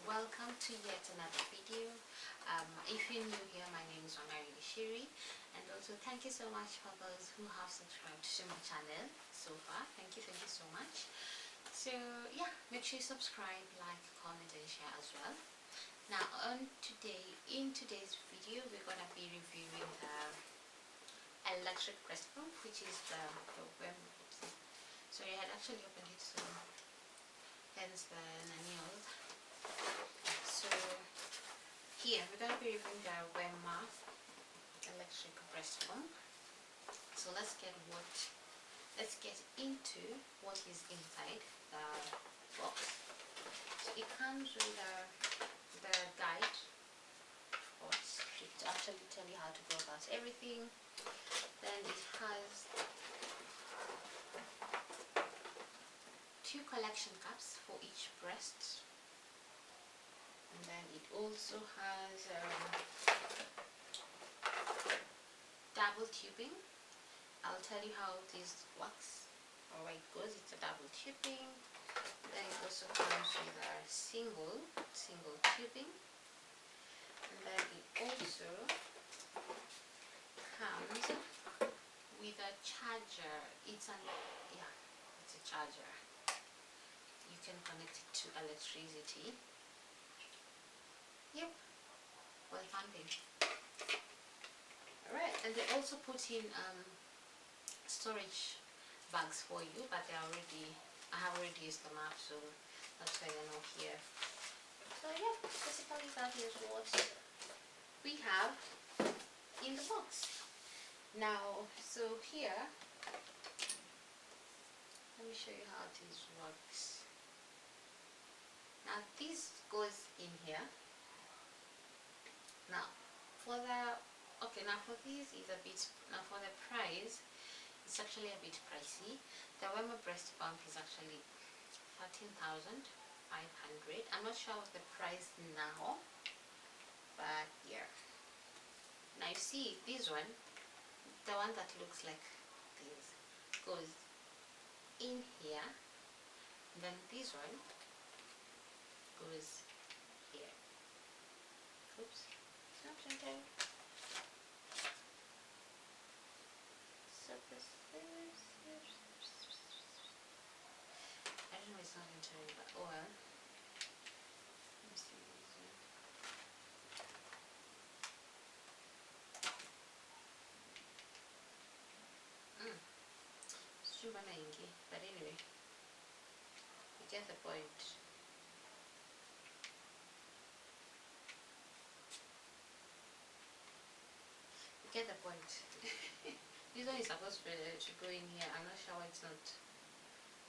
welcome to yet another video. If you're new here, my name is Shiri, and also thank you so much for those who have subscribed to my channel so far. Thank you so much. So yeah, make sure you subscribe, like, comment and share as well. Now in today's video, we're gonna be reviewing the electric breast pump, which is the WEMA. Sorry, I had actually opened it, so hence the manual. So here we're going to be reviewing the WEMA electric breast pump. So let's get into what is inside the box. So it comes with the guide box to actually tell you how to go about everything. Then it has 2 collection caps for each breast. And then it also has double tubing. I'll tell you how this works or where it goes. It's a double tubing. Then it also comes with a single tubing. And then it also comes with a charger. It's a charger. You can connect it to electricity. Yep, well funding. Alright, and they also put in storage bags for you, but I have already used them up, so that's why they're not here. So yeah, basically that is what we have in the box. Now, so here, let me show you how this works. Now this goes in here. Now for this is a bit, for the price, it's actually a bit pricey. The WEMA breast pump is actually 13,500. I'm not sure what the price now, but yeah. Now you see this one, the one that looks like this, goes in here. Then this one goes here. Oops. Something. So this is, I don't know, it's not entering, but oh well. Let me see this one. But anyway, you get the point. Get the point. This one is supposed to go in here. I'm not sure why it's not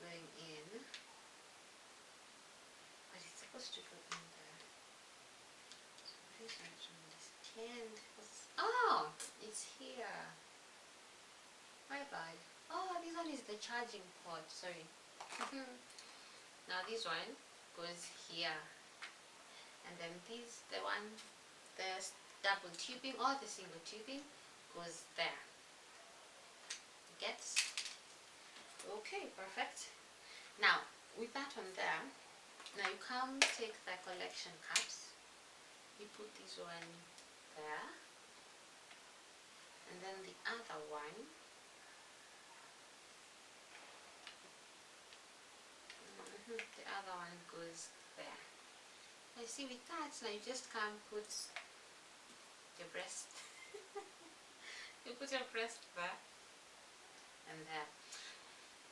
going in, but it's supposed to go in there. So this one to understand. Oh, it's here. My bad. Oh, this one is the charging port. Sorry. Now this one goes here, and then the double tubing or the single tubing goes there. Gets? Okay, perfect. Now with that one there, now you come take the collection caps, you put this one there, and then the other one goes there. Now you see, with that, now you just come put your breast. You put your breast there and there.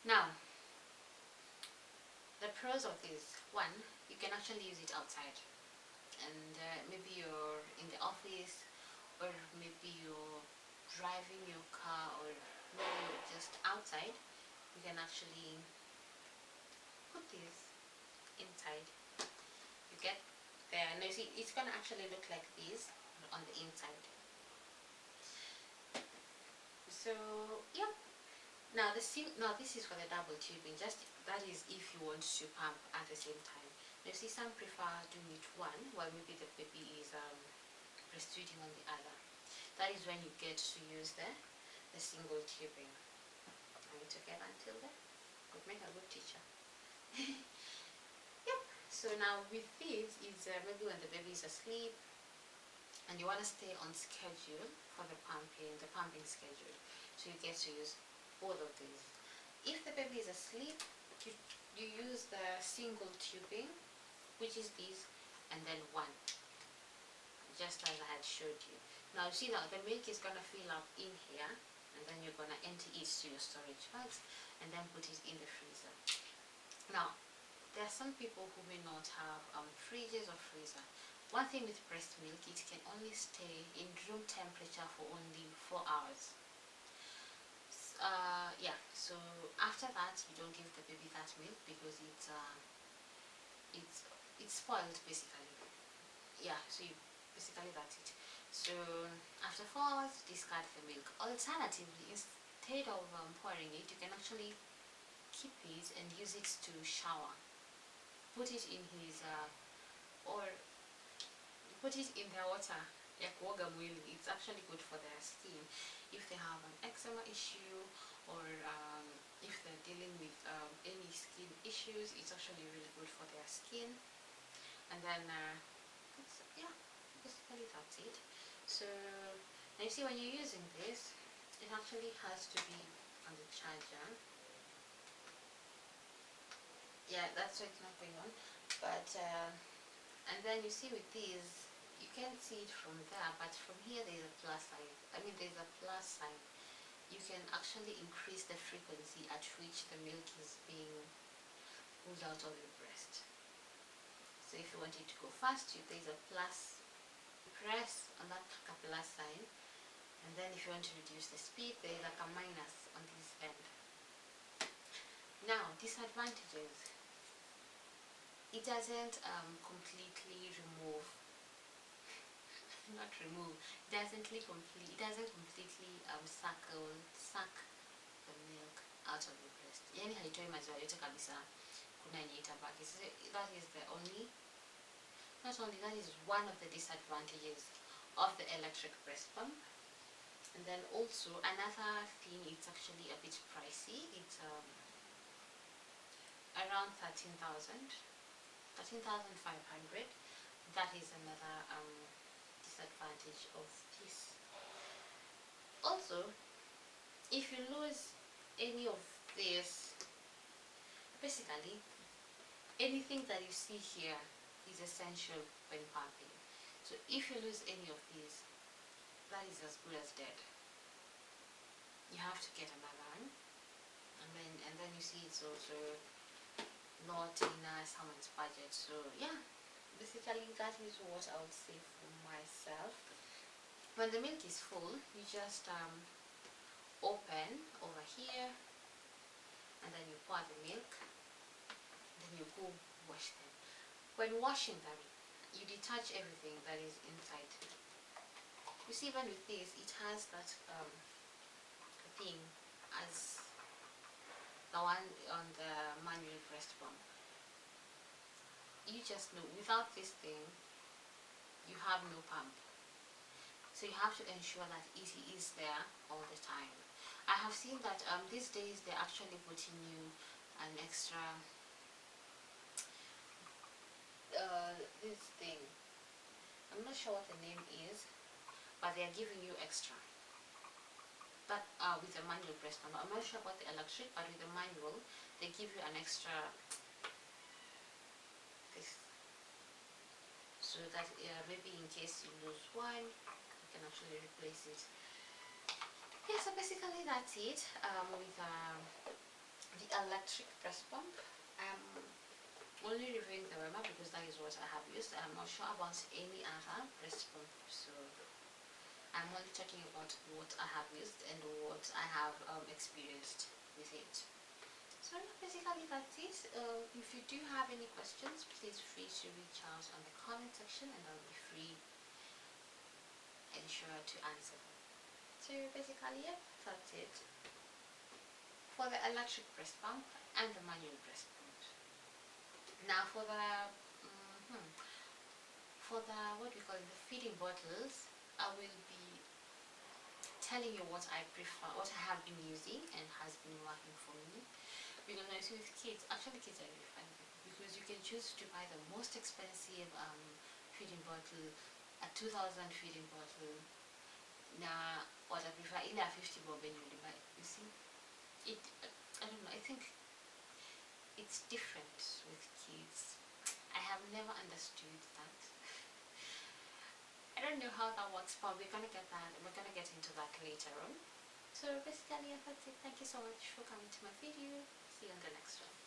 Now, the pros of this one, you can actually use it outside, and maybe you're in the office, or maybe you're driving your car, or maybe you're just outside. You can actually put this inside. You get there. Now you see, it's gonna actually look like this on the inside. So yep. Now this is for the double tubing. Just that is if you want to pump at the same time. Now you see, some prefer doing it one while maybe the baby is breastfeeding on the other. That is when you get to use the single tubing. Are we together until then? Could make a good teacher. Yep. So now with this is maybe when the baby is asleep and you want to stay on schedule for the pumping schedule, so you get to use both of these. If the baby is asleep, you use the single tubing, which is this, and then one, just as I had showed you. Now you see now the milk is gonna fill up in here, and then you're gonna empty it to your storage bags and then put it in the freezer. Now there are some people who may not have fridges or freezer. One thing with breast milk, it can only stay in room temperature for only 4 hours. Yeah, so after that you don't give the baby that milk because it's spoiled basically. Yeah, so basically that's it. So after 4 hours, discard the milk. Alternatively, instead of pouring it, you can actually keep it and use it to shower. Put it in his or put it in their water, like woga mwili. It's actually good for their skin if they have an eczema issue, or if they're dealing with any skin issues. It's actually really good for their skin. And then yeah, basically that's it. So now you see when you're using this, it actually has to be on the charger. Yeah, that's why it's not going on. But and then you see with these, you can't see it from there, but from here there's a plus sign. I mean, there's a plus sign. You can actually increase the frequency at which the milk is being pulled out of your breast. So if you want it to go fast, there's a plus. Press on that plus sign, and then if you want to reduce the speed, there's like a minus on this end. Now, disadvantages. It doesn't completely remove, not remove, it doesn't completely suck the milk out of the breast. Yani haitoi maziwa yote kabisa, kuna yenye itabaki. So that is the only, not only that, is one of the disadvantages of the electric breast pump. And then also another thing, it's actually a bit pricey. It's around 13,500. That is another disadvantage of this. Also, if you lose any of this, basically anything that you see here is essential when pumping. So if you lose any of these, that is as good as dead. You have to get another one, and then you see it's also not in someone's budget. So yeah, basically that is what I would say for myself. When the milk is full, you just open over here, and then you pour the milk, then you go wash them. When washing them, you detach everything that is inside. You see, even with this, it has that thing as the one on the manual breast pump. You just know, without this thing, you have no pump. So you have to ensure that it is there all the time. I have seen that these days they're actually putting you an extra this thing. I'm not sure what the name is, but they are giving you extra. But with the manual breast pump, I'm not sure about the electric, but with the manual, they give you an extra this, so that maybe in case you lose one, you can actually replace it. Yeah, so basically that's it with the electric breast pump. I'm only reviewing the WEMA because that is what I have used. I'm not sure about any other breast pump, so I'm only talking about what I have used and what I have experienced with it. So basically that's it. If you do have any questions, please feel free to reach out on the comment section, and I'll be free and sure to answer them. So basically, yeah, that's it for the electric breast pump and the manual breast pump. Now for the what we call the feeding bottles, I will be telling you what I prefer, what I have been using and has been working for me. Because I see with kids, actually kids are really fun because you can choose to buy the most expensive feeding bottle, a 2,000 feeding bottle. Nah, what I prefer, either a 50 bob annually, but you see, it, I don't know, I think it's different with kids. I have never understood that. I don't know how that works, but we're gonna get that. We're gonna get into that later on. So basically, yeah, that's it. Thank you so much for coming to my video. See you on the next one.